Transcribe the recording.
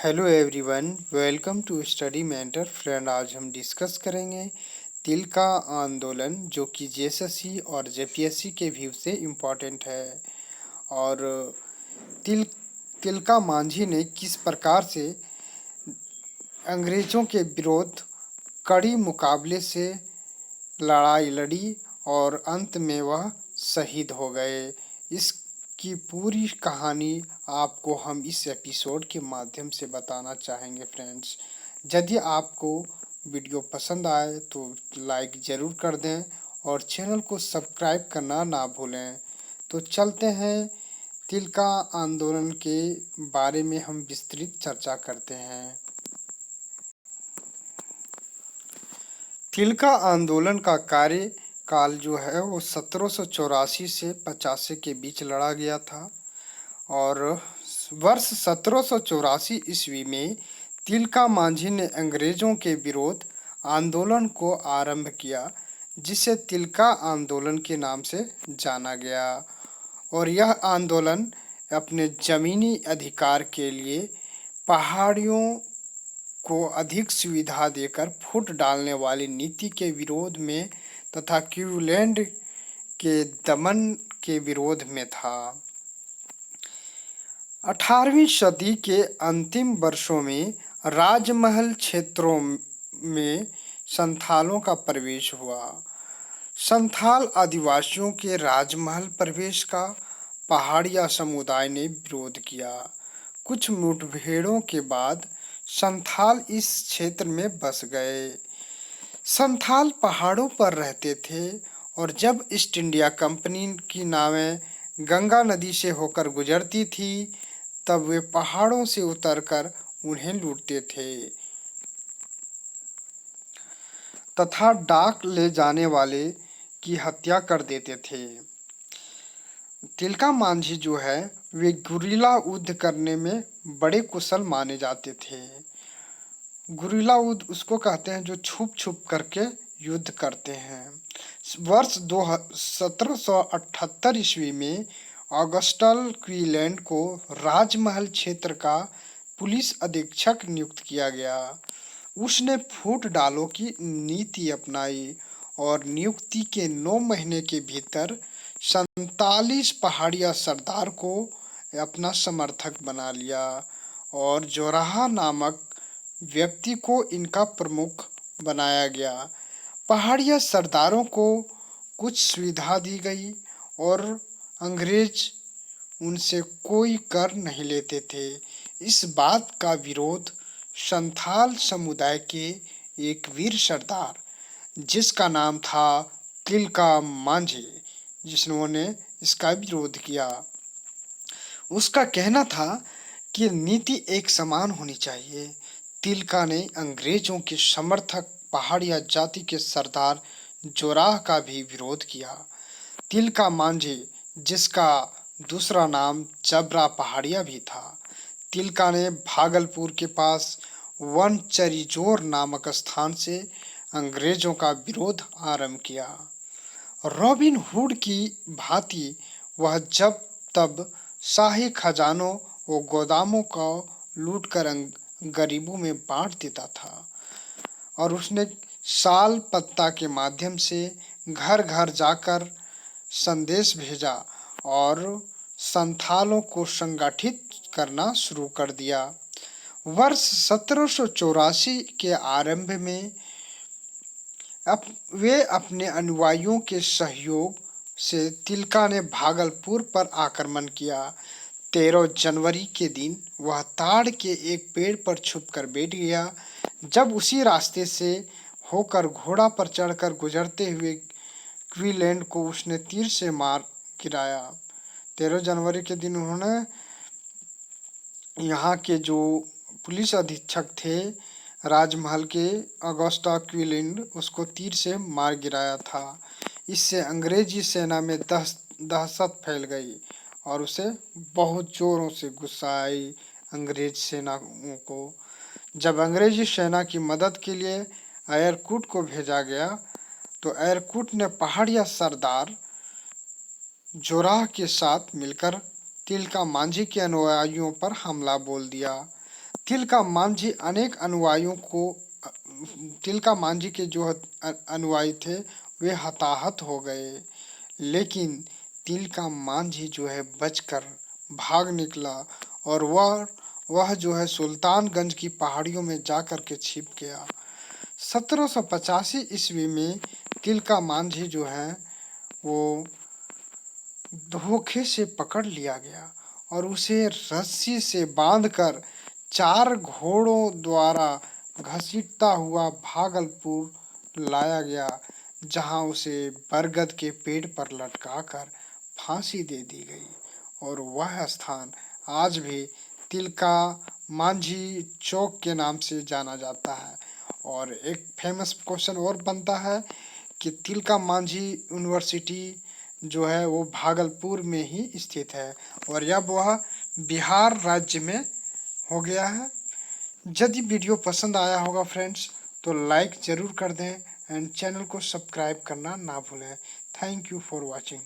Hello everyone, welcome to study mentor friend. आज हम discuss करेंगे तिल का आंदोलन, जो कि जेएसएससी और जेपीएससी के व्यू से इम्पोर्टेंट है। और तिल तिलका मांझी ने किस प्रकार से अंग्रेज़ों के विरोध कड़ी मुकाबले से लड़ाई लड़ी और अंत में वह शहीद हो गए। इसकी पूरी कहानी आपको हम इस एपिसोड के माध्यम से बताना चाहेंगे फ्रेंड्स। यदि आपको वीडियो पसंद आए तो लाइक ज़रूर कर दें और चैनल को सब्सक्राइब करना ना भूलें। तो चलते हैं, तिल का आंदोलन के बारे में हम विस्तृत चर्चा करते हैं। तिल का आंदोलन का कार्यकाल जो है वो 1784 से 85 के बीच लड़ा गया था। और वर्ष 1784 ईस्वी में तिलका मांझी ने अंग्रेजों के विरोध आंदोलन को आरंभ किया, जिसे तिलका आंदोलन के नाम से जाना गया। और यह आंदोलन अपने जमीनी अधिकार के लिए पहाड़ियों को अधिक सुविधा देकर फूट डालने वाली नीति के विरोध में तथा क्वींसलैंड के दमन के विरोध में था। 18वीं सदी के अंतिम वर्षों में राजमहल क्षेत्रों में संथालों का प्रवेश हुआ। संथाल आदिवासियों के राजमहल प्रवेश का पहाड़िया समुदाय ने विरोध किया। कुछ मुठभेड़ों के बाद संथाल इस क्षेत्र में बस गए। संथाल पहाड़ों पर रहते थे और जब ईस्ट इंडिया कंपनी की नावें गंगा नदी से होकर गुजरती थी, तब वे पहाड़ों से उतरकर उन्हें लूटते थे तथा डाक ले जाने वाले की हत्या कर देते थे। तिलका मांझी जो है वे गुरिल्ला युद्ध करने में बड़े कुशल माने जाते थे। गुरिल्ला युद्ध उसको कहते हैं जो छुप छुप करके युद्ध करते हैं। वर्ष 1778 ईस्वी में ऑगस्टल क्वींसलैंड को राजमहल क्षेत्र का पुलिस अधीक्षक नियुक्त किया गया। उसने फूट डालो की नीति अपनाई और नियुक्ति के 9 महीने के भीतर 47 पहाड़िया सरदार को अपना समर्थक बना लिया और जोराहा नामक व्यक्ति को इनका प्रमुख बनाया गया। पहाड़िया सरदारों को कुछ सुविधा दी गई और अंग्रेज उनसे कोई कर नहीं लेते थे। इस बात का विरोध संथाल समुदाय के एक वीर सरदार, जिसका नाम था तिलका मांझी, जिन्होंने इसका विरोध किया। उसका कहना था कि नीति एक समान होनी चाहिए। तिलका ने अंग्रेजों के समर्थक पहाड़िया जाति के सरदार जोराह का भी विरोध किया। तिलका मांझी, जिसका दूसरा नाम जबरा पहाड़िया भी था, तिलका ने भागलपुर के पास वनचरीजोर नामक स्थान से अंग्रेजों का विरोध आरंभ किया। रॉबिन हुड की भांति वह जब तब शाही खजानों व गोदामों को लूटकर गरीबों में बांट देता था और उसने साल पत्ता के माध्यम से घर घर जाकर संदेश भेजा और संथालों को संगठित करना शुरू कर दिया। वर्ष 1784 के आरंभ में वे अपने अनुयायियों के सहयोग से तिलका ने भागलपुर पर आक्रमण किया। 13 जनवरी के दिन वह ताड़ के एक पेड़ पर छुपकर बैठ गया। जब उसी रास्ते से होकर घोड़ा पर चढ़कर गुजरते हुए क्वींसलैंड को उसने तीर से मार गिराया। 13 जनवरी के दिन उन्होंने यहाँ के जो पुलिस अधीक्षक थे राजमहल के, ऑगस्टा क्वींसलैंड, उसको तीर से मार गिराया था। इससे अंग्रेजी सेना में दहशत फैल गई और उसे बहुत जोरों से गुस्सा आई अंग्रेज सेनाओं को। जब अंग्रेजी सेना की मदद के लिए एयरकूट को भेजा गया तो एयरकूट ने पहाड़िया सरदार जोराह के साथ मिलकर तिलका मांझी के अनुयायियों पर हमला बोल दिया। तिलका मांझी अनेक अनुयायियों को तिलका मांझी के जो अनुयायी थे वे हताहत हो गए, लेकिन तिलका मांझी जो है बचकर भाग निकला और वह जो है सुल्तानगंज की पहाड़ियों में जाकर के छिप गया। 1785 ईस्वी में तिलका मांझी जो है वो धोखे से पकड़ लिया गया और उसे रस्सी से बांधकर 4 घोड़ों द्वारा घसीटता हुआ भागलपुर लाया गया, जहां उसे बरगद के पेड़ पर लटकाकर फांसी दे दी गई और वह स्थान आज भी तिलका मांझी चौक के नाम से जाना जाता है। और एक फेमस क्वेश्चन और बनता है कि तिलका मांझी यूनिवर्सिटी जो है वो भागलपुर में ही स्थित है और अब वह बिहार राज्य में हो गया है। यदि वीडियो पसंद आया होगा फ्रेंड्स तो लाइक ज़रूर कर दें एंड चैनल को सब्सक्राइब करना ना भूलें। Thank you for watching.